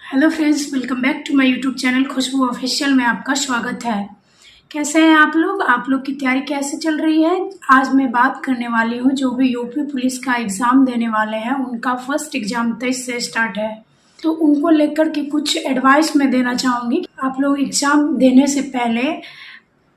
Hello friends, welcome back to my YouTube channel Khushboo official में आपका स्वागत है। कैसे हैं आप लोग की तैयारी कैसे चल रही है। आज मैं बात करने वाली हूँ जो भी यूपी पुलिस का एग्ज़ाम देने वाले हैं उनका फर्स्ट एग्ज़ाम 23 से स्टार्ट है, तो उनको लेकर के कुछ एडवाइस मैं देना चाहूँगी। आप लोग एग्ज़ाम देने से पहले,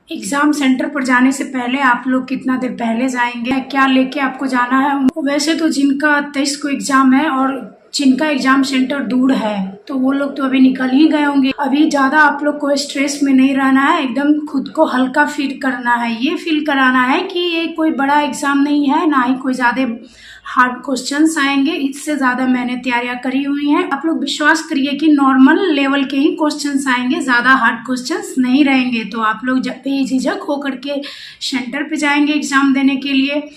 एग्ज़ाम सेंटर पर जाने से पहले आप लोग कितना देर पहले जाएंगे, क्या लेके आपको जाना है। वैसे तो जिनका 23 को एग्ज़ाम है और जिनका एग्ज़ाम सेंटर दूर है तो वो लोग तो अभी निकल ही गए होंगे। अभी ज़्यादा आप लोग को स्ट्रेस में नहीं रहना है, एकदम खुद को हल्का फील करना है। ये फील कराना है कि ये कोई बड़ा एग्ज़ाम नहीं है, ना ही कोई ज़्यादा हार्ड क्वेश्चंस आएंगे। इससे ज़्यादा मैंने तैयारियां करी हुई हैं। आप लोग विश्वास करिए कि नॉर्मल लेवल के ही क्वेश्चंस आएंगे, ज़्यादा हार्ड क्वेश्चंस नहीं रहेंगे। तो आप लोग जब बेझिझक होकर के सेंटर पे जाएंगे एग्ज़ाम देने के लिए।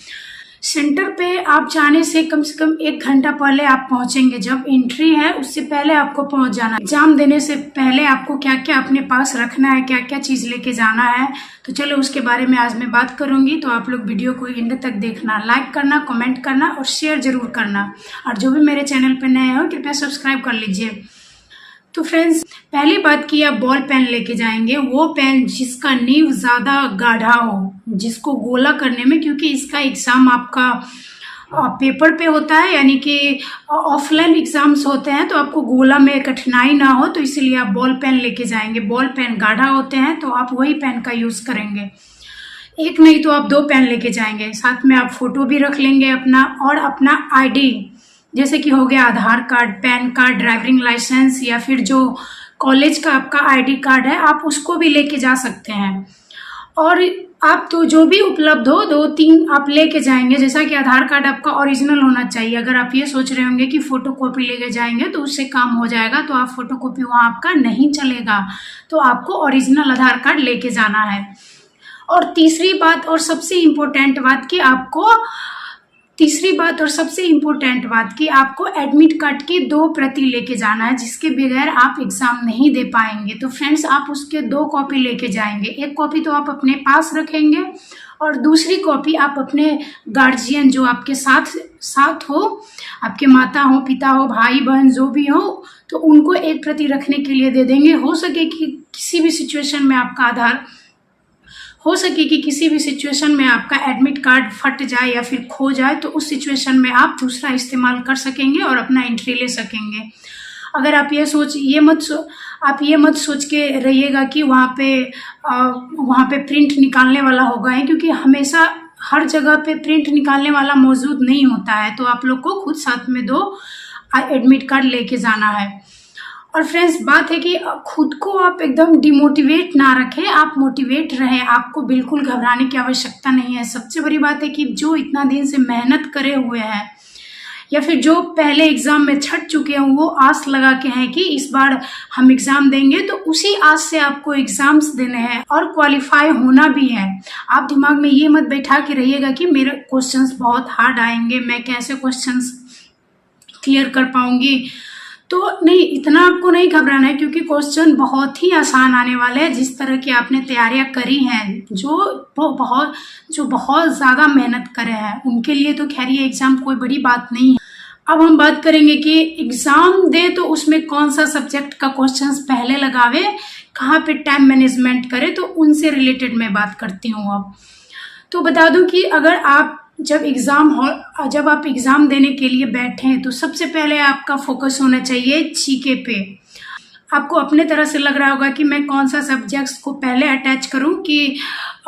सेंटर पे आप जाने से कम 1 घंटा पहले आप पहुंचेंगे। जब एंट्री है उससे पहले आपको पहुंच जाना है। एग्जाम देने से पहले आपको क्या क्या अपने पास रखना है, क्या क्या चीज़ लेके जाना है, तो चलो उसके बारे में आज मैं बात करूंगी। तो आप लोग वीडियो को एंड तक देखना, लाइक करना, कमेंट करना और शेयर जरूर करना। और जो भी मेरे चैनल पर नए हो कृपया सब्सक्राइब कर लीजिए। तो फ्रेंड्स, पहली बात की आप बॉल पेन लेके जाएंगे, वो पेन जिसका नीव ज़्यादा गाढ़ा हो, जिसको गोला करने में, क्योंकि इसका एग्ज़ाम आपका पेपर पे होता है, यानी कि ऑफलाइन एग्ज़ाम्स होते हैं, तो आपको गोला में कठिनाई ना हो, तो इसीलिए आप बॉल पेन लेके जाएंगे। बॉल पेन गाढ़ा होते हैं तो आप वही पेन का यूज़ करेंगे। एक नहीं तो आप 2 पेन लेके जाएंगे। साथ में आप फ़ोटो भी रख लेंगे अपना, और अपना आईडी जैसे कि हो गया Aadhaar card, PAN card, driving licence, या फिर जो कॉलेज का आपका आईडी कार्ड है आप उसको भी लेके जा सकते हैं। और आप तो जो भी उपलब्ध हो 2-3 आप लेके जाएंगे। जैसा कि आधार कार्ड आपका ओरिजिनल होना चाहिए। अगर आप ये सोच रहे होंगे कि फ़ोटो कॉपी लेके जाएंगे तो उससे काम हो जाएगा, तो आप फ़ोटो कॉपी वहाँ आपका नहीं चलेगा, तो आपको ओरिजिनल आधार कार्ड लेके जाना है। और तीसरी बात और सबसे इम्पोर्टेंट बात कि आपको एडमिट कार्ड की 2 प्रति लेके जाना है, जिसके बगैर आप एग्ज़ाम नहीं दे पाएंगे। तो फ्रेंड्स, आप उसके 2 कॉपी लेके जाएंगे। एक कॉपी तो आप अपने पास रखेंगे और दूसरी कॉपी आप अपने गार्जियन जो आपके साथ हो, आपके माता हो, पिता हो, भाई बहन जो भी हो, तो उनको 1 प्रति रखने के लिए दे देंगे। हो सके कि किसी भी सिचुएशन में आपका एडमिट कार्ड फट जाए या फिर खो जाए, तो उस सिचुएशन में आप दूसरा इस्तेमाल कर सकेंगे और अपना एंट्री ले सकेंगे। अगर आप ये मत सोच के रहिएगा कि वहाँ पे प्रिंट निकालने वाला होगा है, क्योंकि हमेशा हर जगह पे प्रिंट निकालने वाला मौजूद नहीं होता है। तो आप लोग को खुद साथ में 2 एडमिट कार्ड लेके जाना है। और फ्रेंड्स, बात है कि खुद को आप एकदम डिमोटिवेट ना रखें, आप मोटिवेट रहें। आपको बिल्कुल घबराने की आवश्यकता नहीं है। सबसे बड़ी बात है कि जो इतना दिन से मेहनत करे हुए हैं या फिर जो पहले एग्ज़ाम में छट चुके हैं, वो आस लगा के हैं कि इस बार हम एग्ज़ाम देंगे, तो उसी आस से आपको एग्ज़ाम्स देने हैं और क्वालिफाई होना भी है। आप दिमाग में ये मत बैठा के रहिएगा कि मेरे क्वेश्चंस बहुत हार्ड आएंगे, मैं कैसे क्वेश्चंस क्लियर कर पाऊंगी। तो नहीं, इतना आपको नहीं घबराना है, क्योंकि क्वेश्चन बहुत ही आसान आने वाले हैं। जिस तरह की आपने तैयारियां करी हैं, जो बहुत ज़्यादा मेहनत करे हैं, उनके लिए तो खैर ये एग्ज़ाम कोई बड़ी बात नहीं है। अब हम बात करेंगे कि एग्ज़ाम दे तो उसमें कौन सा सब्जेक्ट का क्वेश्चंस पहले लगावे, कहाँ पे टाइम मैनेजमेंट करे, तो उनसे रिलेटेड मैं बात करती हूँ। अब तो बता दूं कि अगर जब आप एग्ज़ाम देने के लिए बैठे हैं, तो सबसे पहले आपका फोकस होना चाहिए जीके पे। आपको अपने तरह से लग रहा होगा कि मैं कौन सा सब्जेक्ट्स को पहले अटैच करूं कि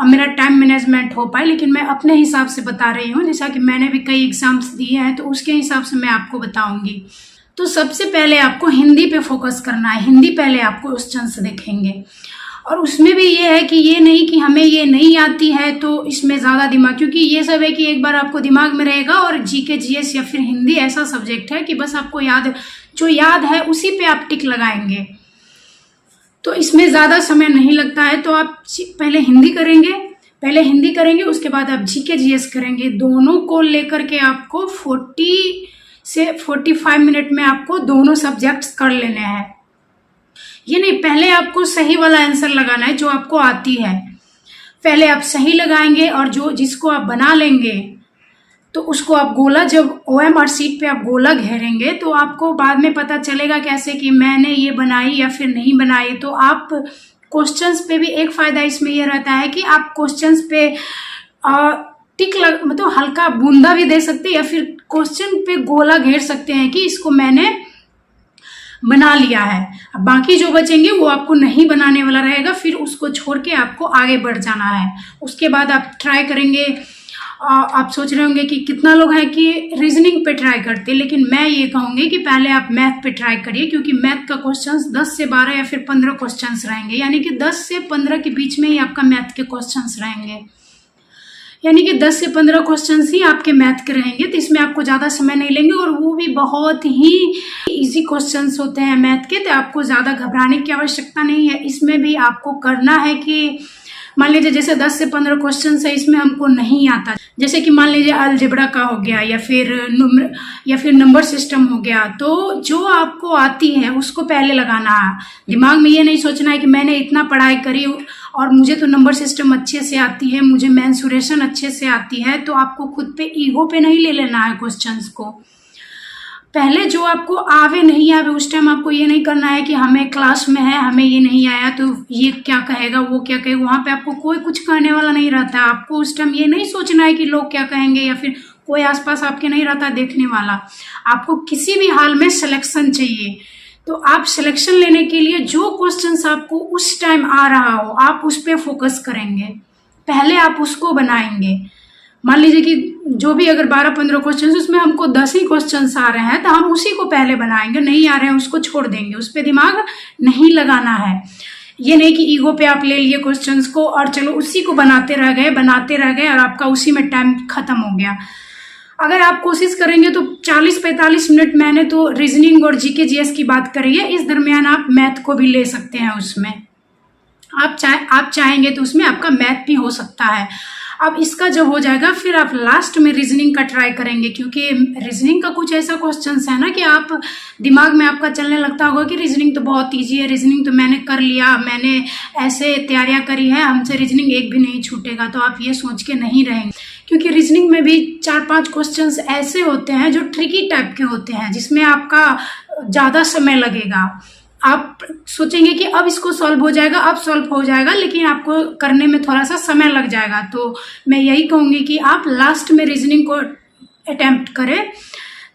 मेरा टाइम मैनेजमेंट हो पाए, लेकिन मैं अपने हिसाब से बता रही हूं। जैसा कि मैंने भी कई एग्ज़ाम्स दिए हैं, तो उसके हिसाब से मैं आपको बताऊंगी। तो सबसे पहले आपको हिंदी पे फोकस करना है। हिंदी पहले आपको क्वेश्चंस देखेंगे, और उसमें भी ये है कि ये नहीं कि हमें ये नहीं आती है तो इसमें ज़्यादा दिमाग, क्योंकि ये सब है कि एक बार आपको दिमाग में रहेगा। और जीके जीएस या फिर हिंदी ऐसा सब्जेक्ट है कि बस आपको जो याद है उसी पे आप टिक लगाएंगे, तो इसमें ज़्यादा समय नहीं लगता है। तो आप पहले हिंदी करेंगे, उसके बाद आप जीके जीएस करेंगे। दोनों को लेकर के आपको 40 से 45 मिनट में आपको दोनों सब्जेक्ट्स कर लेने हैं। ये नहीं, पहले आपको सही वाला आंसर लगाना है जो आपको आती है। पहले आप सही लगाएंगे और जिसको आप बना लेंगे, तो उसको आप गोला, जब OMR शीट पे आप गोला घेरेंगे तो आपको बाद में पता चलेगा कैसे कि मैंने ये बनाई या फिर नहीं बनाई। तो आप क्वेश्चंस पे भी एक फ़ायदा इसमें ये रहता है कि आप क्वेश्चंस पे टिक मतलब हल्का बूंदा भी दे सकते हैं या फिर क्वेश्चन पे गोला घेर सकते हैं कि इसको मैंने बना लिया है। अब बाकी जो बचेंगे वो आपको नहीं बनाने वाला रहेगा, फिर उसको छोड़ के आपको आगे बढ़ जाना है। उसके बाद आप ट्राई करेंगे। आप सोच रहे होंगे कि कितना लोग हैं कि रीजनिंग पे ट्राई करते हैं, लेकिन मैं ये कहूँगी कि पहले आप मैथ पे ट्राई करिए, क्योंकि मैथ का क्वेश्चंस 10 से 12 या फिर 15 क्वेश्चंस रहेंगे, यानी कि 10 से 15 के बीच में ही आपका मैथ के क्वेश्चंस रहेंगे, यानी कि 10 से 15 क्वेश्चंस ही आपके मैथ के रहेंगे। तो इसमें आपको ज़्यादा समय नहीं लेंगे और वो भी बहुत ही इजी क्वेश्चंस होते हैं मैथ के, तो आपको ज़्यादा घबराने की आवश्यकता नहीं है। इसमें भी आपको करना है कि मान लीजिए जैसे 10 से 15 क्वेश्चन है, इसमें हमको नहीं आता, जैसे कि मान लीजिए अलजेब्रा का हो गया या फिर नंबर सिस्टम हो गया, तो जो आपको आती है उसको पहले लगाना है। दिमाग में ये नहीं सोचना है कि मैंने इतना पढ़ाई करी और मुझे तो नंबर सिस्टम अच्छे से आती है, मुझे मेंसुरेशन अच्छे से आती है। तो आपको खुद पे ईगो पे नहीं ले लेना है क्वेश्चंस को। पहले जो आपको आवे नहीं आवे उस टाइम आपको ये नहीं करना है कि हमें क्लास में है, हमें ये नहीं आया तो ये क्या कहेगा, वो क्या कहेगा। वहाँ पे आपको कोई कुछ कहने वाला नहीं रहता। आपको उस टाइम ये नहीं सोचना है कि लोग क्या कहेंगे या फिर कोई आसपास आपके नहीं रहता देखने वाला। आपको किसी भी हाल में सिलेक्शन चाहिए। तो आप सिलेक्शन लेने के लिए जो क्वेश्चंस आपको उस टाइम आ रहा हो आप उस पर फोकस करेंगे, पहले आप उसको बनाएंगे। मान लीजिए कि जो भी अगर 12-15 क्वेश्चन उसमें हमको 10 ही क्वेश्चन आ रहे हैं तो हम उसी को पहले बनाएंगे, नहीं आ रहे हैं उसको छोड़ देंगे, उस पर दिमाग नहीं लगाना है। ये नहीं कि ईगो पे आप ले लिए क्वेश्चंस को और चलो उसी को बनाते रह गए और आपका उसी में टाइम खत्म हो गया। अगर आप कोशिश करेंगे तो 40-45 मिनट, मैंने तो रीजनिंग और जीके जीएस की बात करी है, इस दरमियान आप मैथ को भी ले सकते हैं। उसमें आप चाहेंगे तो उसमें आपका मैथ भी हो सकता है। अब इसका जब हो जाएगा फिर आप लास्ट में रीजनिंग का ट्राई करेंगे, क्योंकि रीजनिंग का कुछ ऐसा क्वेश्चंस है ना कि आप दिमाग में आपका चलने लगता होगा कि रीजनिंग तो बहुत ईजी है, रीजनिंग तो मैंने कर लिया, मैंने ऐसे तैयारियां करी है, हमसे रीजनिंग एक भी नहीं छूटेगा। तो आप ये सोच के नहीं रहेंगे, क्योंकि रीजनिंग में भी 4-5 क्वेश्चंस ऐसे होते हैं जो ट्रिकी टाइप के होते हैं, जिसमें आपका ज़्यादा समय लगेगा। आप सोचेंगे कि अब इसको सॉल्व हो जाएगा, अब सॉल्व हो जाएगा, लेकिन आपको करने में थोड़ा सा समय लग जाएगा। तो मैं यही कहूँगी कि आप लास्ट में रीजनिंग को अटेम्प्ट करें।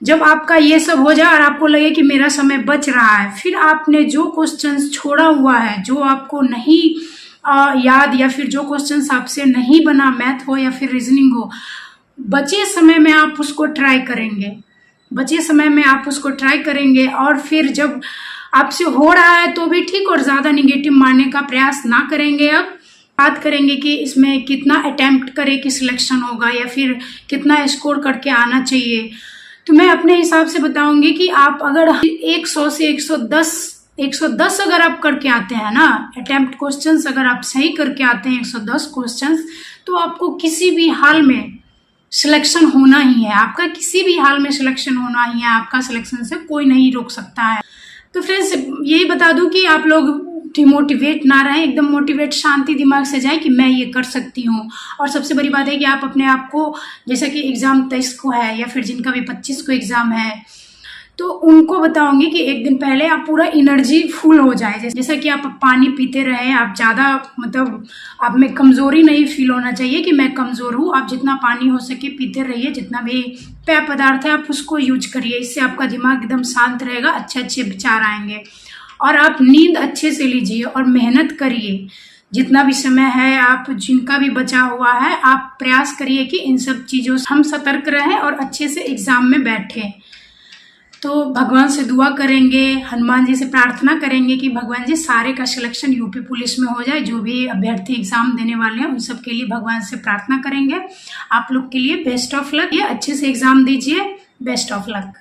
जब आपका ये सब हो जाए और आपको लगे कि मेरा समय बच रहा है, फिर आपने जो क्वेश्चंस छोड़ा हुआ है, जो आपको नहीं याद या फिर जो क्वेश्चंस आपसे नहीं बना, मैथ हो या फिर रीजनिंग हो, बचे समय में आप उसको ट्राई करेंगे। और फिर जब आपसे हो रहा है तो भी ठीक, और ज़्यादा निगेटिव मारने का प्रयास ना करेंगे। अब बात करेंगे कि इसमें कितना अटेम्प्ट करे कि सिलेक्शन होगा या फिर कितना स्कोर करके आना चाहिए। तो मैं अपने हिसाब से बताऊंगी कि आप अगर 100 से 110 अगर आप करके आते हैं ना अटेम्प्ट क्वेश्चंस, अगर आप सही करके आते हैं 110 क्वेश्चंस, तो आपको किसी भी हाल में सिलेक्शन होना ही है। आपका किसी भी हाल में सिलेक्शन होना ही है, आपका सिलेक्शन से कोई नहीं रोक सकता है। तो फ्रेंड्स यही बता दूं कि आप लोग डिमोटिवेट ना रहें, एकदम मोटिवेट शांति दिमाग से जाए कि मैं ये कर सकती हूँ। और सबसे बड़ी बात है कि आप अपने आप को, जैसा कि एग्ज़ाम 23 को है या फिर जिनका भी 25 को एग्ज़ाम है, तो उनको बताऊंगी कि एक दिन पहले आप पूरा एनर्जी फुल हो जाए। जैसा कि आप पानी पीते रहे, आप ज़्यादा मतलब आप में कमज़ोरी नहीं फील होना चाहिए कि मैं कमज़ोर हूँ। आप जितना पानी हो सके पीते रहिए, जितना भी पेय पदार्थ है आप उसको यूज करिए। इससे आपका दिमाग एकदम शांत रहेगा, अच्छे अच्छे विचार आएंगे। और आप नींद अच्छे से लीजिए और मेहनत करिए। जितना भी समय है, आप जिनका भी बचा हुआ है, आप प्रयास करिए कि इन सब चीज़ों से हम सतर्क रहें और अच्छे से एग्ज़ाम में बैठें। तो भगवान से दुआ करेंगे, हनुमान जी से प्रार्थना करेंगे कि भगवान जी सारे का सिलेक्शन यूपी पुलिस में हो जाए। जो भी अभ्यर्थी एग्जाम देने वाले हैं उन सब के लिए भगवान से प्रार्थना करेंगे। आप लोग के लिए बेस्ट ऑफ लक। ये अच्छे से एग्जाम दीजिए, बेस्ट ऑफ लक।